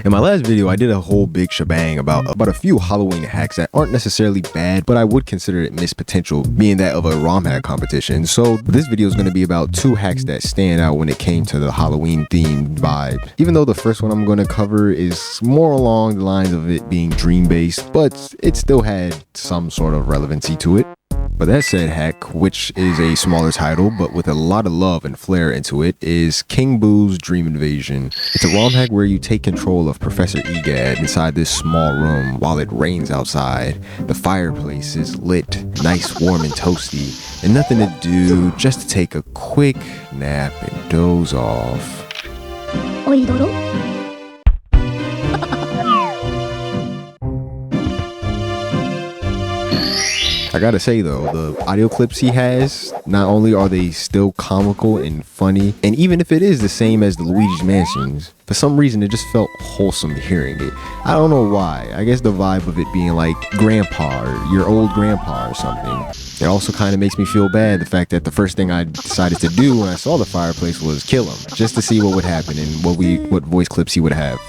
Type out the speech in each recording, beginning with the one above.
In my last video, I did a whole big shebang about a few Halloween hacks that aren't necessarily bad, but I would consider it missed potential, being that of a ROM hack competition. So this video is going to be about 2 hacks that stand out when it came to the Halloween themed vibe. Even though the first one I'm going to cover is more along the lines of it being dream based, but it still had some sort of relevancy to it. But that said hack, which is a smaller title but with a lot of love and flair into it, is King Boo's Dream Invasion. It's a ROM hack where you take control of Professor Egad inside this small room while it rains outside. The fireplace is lit, nice, warm, and toasty, and nothing to do, just to take a quick nap and doze off. I gotta say though, the audio clips he has, not only are they still comical and funny, and even if it is the same as the Luigi's Mansions, for some reason it just felt wholesome hearing it. I don't know why. I guess the vibe of it being like grandpa or your old grandpa or something. It also kind of makes me feel bad, the fact that the first thing I decided to do when I saw the fireplace was kill him, just to see what would happen and what voice clips he would have.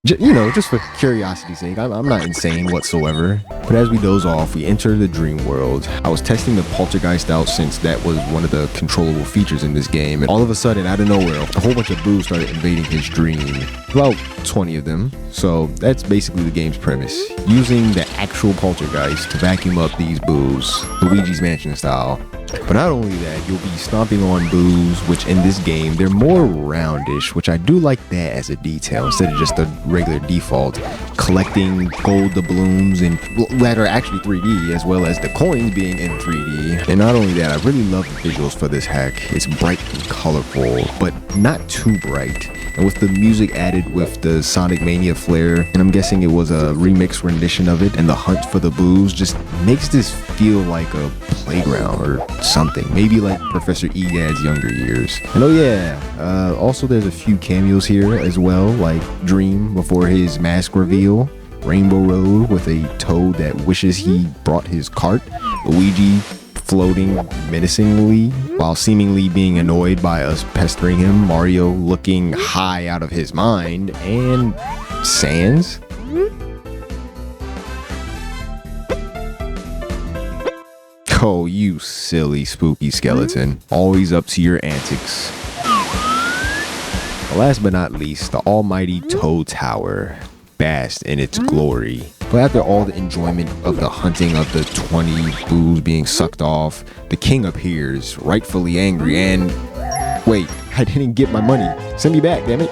You know, just for curiosity's sake. I'm not insane whatsoever. But as we doze off, we enter the dream world. I was testing the poltergeist out since that was one of the controllable features in this game, and all of a sudden, out of nowhere, a whole bunch of boos started invading his dream. About 20 of them. So that's basically the game's premise. Using the actual poltergeist to vacuum up these boos, Luigi's Mansion style. But not only that, you'll be stomping on boos, which in this game, they're more roundish, which I do like that as a detail instead of just the regular default. Collecting gold doubloons and that are actually 3D, as well as the coins being in 3D. And not only that, I really love the visuals for this hack. It's bright and colorful, but not too bright. And with the music added with the Sonic Mania flair, and I'm guessing it was a remix rendition of it, and the hunt for the boos just makes this feel like a playground or something, maybe like Professor Egad's younger years. And oh yeah, also there's a few cameos here as well, like Dream before his mask reveal, Rainbow Road with a Toad that wishes he brought his cart, Luigi floating menacingly while seemingly being annoyed by us pestering him, Mario looking high out of his mind, and Sans. Oh, you silly spooky skeleton, always up to your antics. Last but not least, the almighty Toad Tower, basked in its glory. But after all the enjoyment of the hunting of the 20 boos being sucked off, the king appears, rightfully angry, and wait, I didn't get my money. Send me back, damn it.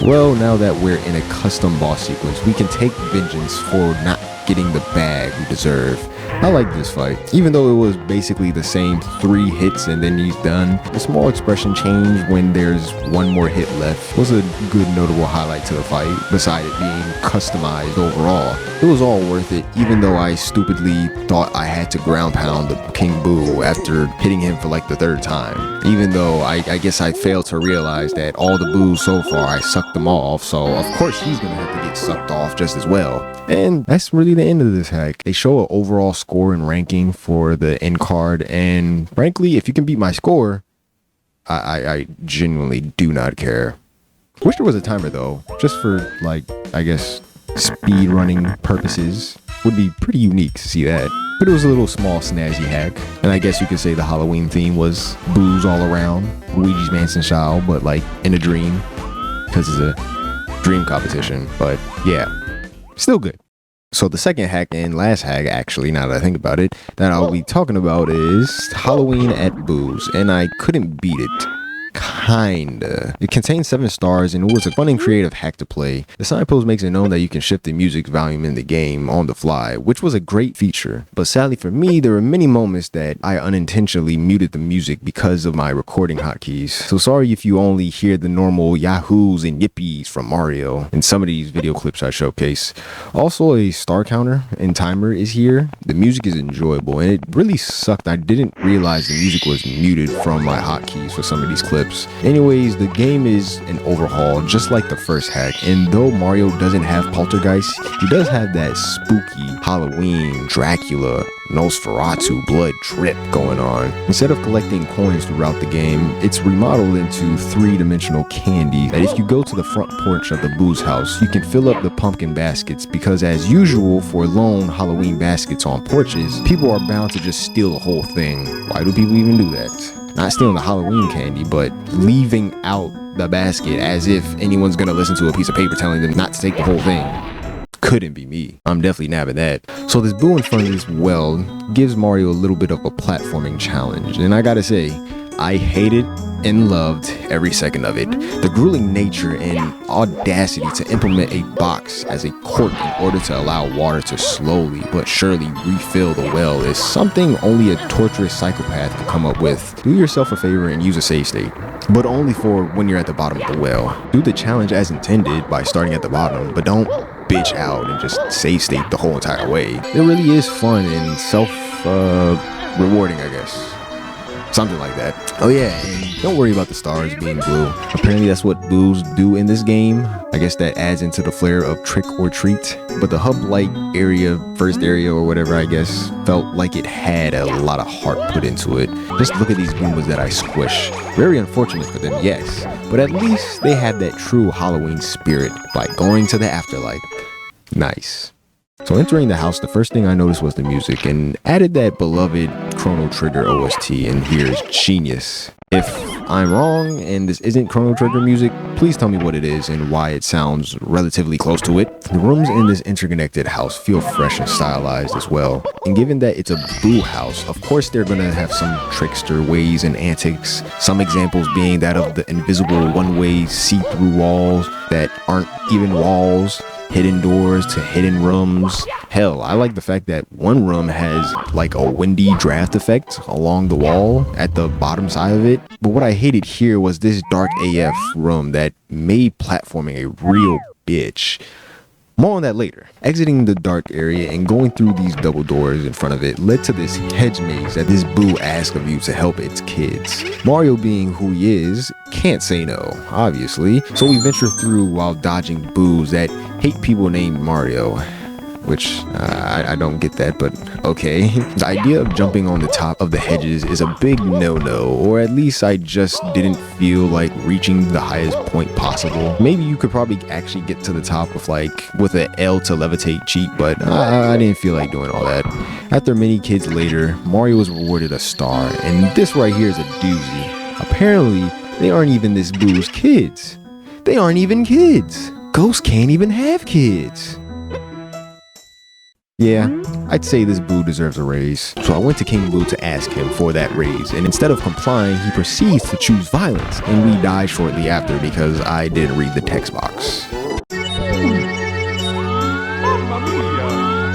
Well, now that we're in a custom boss sequence, we can take vengeance for not getting the bag we deserve. I like this fight, even though it was basically the same 3 hits and then he's done. The small expression change when there's one more hit left was a good notable highlight to the fight, beside it being customized overall. It was all worth it, even though I stupidly thought I had to ground pound the King Boo after hitting him for like the 3rd time. Even though I guess I failed to realize that all the boos so far, I sucked them off, so of course he's gonna have to get sucked off just as well. And that's really the end of this hack. They show an overall score and ranking for the end card, and frankly, if you can beat my score, I genuinely do not care. Wish there was a timer though, just for like, I guess, speed running purposes. Would be pretty unique to see that. But it was a little small snazzy hack, and I guess you could say the Halloween theme was boos all around, Luigi's Mansion style, but like in a dream, because it's a dream competition. But yeah, still good. So the second hack and last hack, actually, now that I think about it, that I'll be talking about is Halloween at Boo's, and I couldn't beat it. Kinda. It contains 7 stars and it was a fun and creative hack to play. The signpost makes it known that you can shift the music volume in the game on the fly, which was a great feature. But sadly for me, there were many moments that I unintentionally muted the music because of my recording hotkeys. So sorry if you only hear the normal yahoos and yippies from Mario in some of these video clips I showcase. Also, a star counter and timer is here. The music is enjoyable and it really sucked. I didn't realize the music was muted from my hotkeys for some of these clips. helps. Anyways, the game is an overhaul just like the first hack, and though Mario doesn't have Poltergeist, he does have that spooky Halloween, Dracula, Nosferatu blood trip going on. Instead of collecting coins throughout the game, it's remodeled into three-dimensional candy that if you go to the front porch of the Boo's house, you can fill up the pumpkin baskets, because as usual for lone Halloween baskets on porches, people are bound to just steal the whole thing. Why do people even do that? Not stealing the Halloween candy, but leaving out the basket as if anyone's gonna listen to a piece of paper telling them not to take the whole thing. Couldn't be me. I'm definitely nabbing that. So this Boo in front of this well gives Mario a little bit of a platforming challenge, and I gotta say, I hated and loved every second of it. The grueling nature and audacity to implement a box as a cork in order to allow water to slowly but surely refill the well is something only a torturous psychopath could come up with. Do yourself a favor and use a save state, but only for when you're at the bottom of the well. Do the challenge as intended by starting at the bottom, but don't bitch out and just save state the whole entire way. It really is fun and rewarding, I guess. Something like that. Oh yeah, and don't worry about the stars being blue. Apparently that's what Boos do in this game. I guess that adds into the flair of trick or treat. But the hub-like area, first area or whatever, I guess, felt like it had a lot of heart put into it. Just look at these Goombas that I squish. Very unfortunate for them, yes, but at least they have that true Halloween spirit by going to the afterlife. Nice. So entering the house, the first thing I noticed was the music, and added that beloved Chrono Trigger OST, and here's genius. If I'm wrong and this isn't Chrono Trigger music, please tell me what it is and why it sounds relatively close to it. The rooms in this interconnected house feel fresh and stylized as well. And given that it's a Boo house, of course they're gonna have some trickster ways and antics. Some examples being that of the invisible one-way see-through walls that aren't even walls, hidden doors to hidden rooms. Hell, I like the fact that one room has like a windy draft effect along the wall at the bottom side of it. But what I hated here was this dark AF room that made platforming a real bitch. More on that later. Exiting the dark area and going through these double doors in front of it led to this hedge maze that this Boo asks of you to help its kids. Mario, being who he is, can't say no, obviously. So we venture through while dodging Boos that hate people named Mario. Which, I don't get that, but okay. The idea of jumping on the top of the hedges is a big no-no, or at least I just didn't feel like reaching the highest point possible. Maybe you could probably actually get to the top with an L to levitate cheat, but I didn't feel like doing all that. After many kids later, Mario was rewarded a star, and this right here is a doozy. Apparently, they aren't even this Boo's kids. They aren't even kids. Ghosts can't even have kids. Yeah, I'd say this Boo deserves a raise. So I went to King Boo to ask him for that raise, and instead of complying, he proceeds to choose violence, and we die shortly after because I didn't read the text box.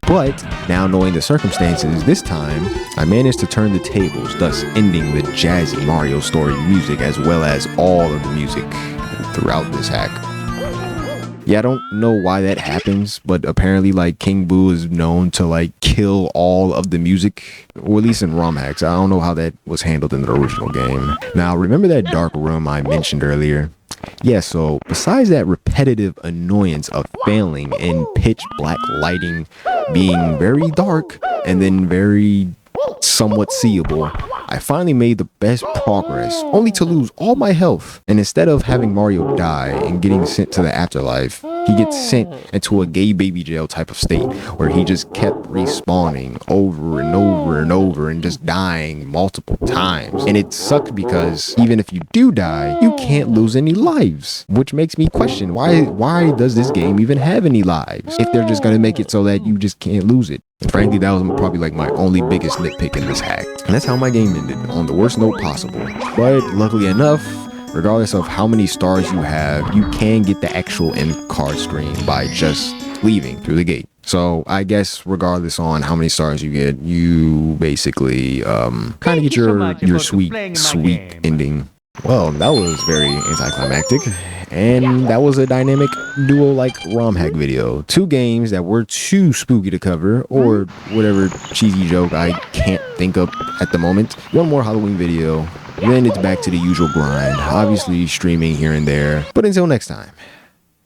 But now knowing the circumstances, this time I managed to turn the tables, thus ending the jazzy Mario story music as well as all of the music throughout this hack. Yeah, I don't know why that happens, but apparently King Boo is known to kill all of the music, or at least in ROM hacks. I don't know how that was handled in the original game. Now, remember that dark room I mentioned earlier? Yeah, so besides that repetitive annoyance of failing in pitch black lighting being very dark and then very somewhat seeable, I finally made the best progress, only to lose all my health. And instead of having Mario die and getting sent to the afterlife, he gets sent into a gay baby jail type of state where he just kept respawning over and over and over and just dying multiple times. And it sucked because even if you do die, you can't lose any lives, which makes me question why does this game even have any lives if they're just gonna make it so that you just can't lose it. And frankly, that was probably my only biggest nitpick in this hack. And that's how my game ended, on the worst note possible. But luckily enough, regardless of how many stars you have, you can get the actual end card screen by just leaving through the gate. So I guess regardless on how many stars you get, you basically kind of get your sweet ending. Well, that was very anticlimactic. And that was a dynamic duo ROM hack video. Two games that were too spooky to cover, or whatever cheesy joke I can't think of at the moment. One more Halloween video then it's back to the usual grind, obviously streaming here and there. But until next time,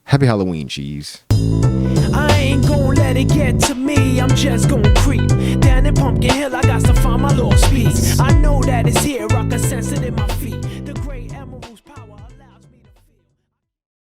happy Halloween, cheese. I ain't gon' let it get to me, I'm just gon' creep down in Pumpkin Hill. I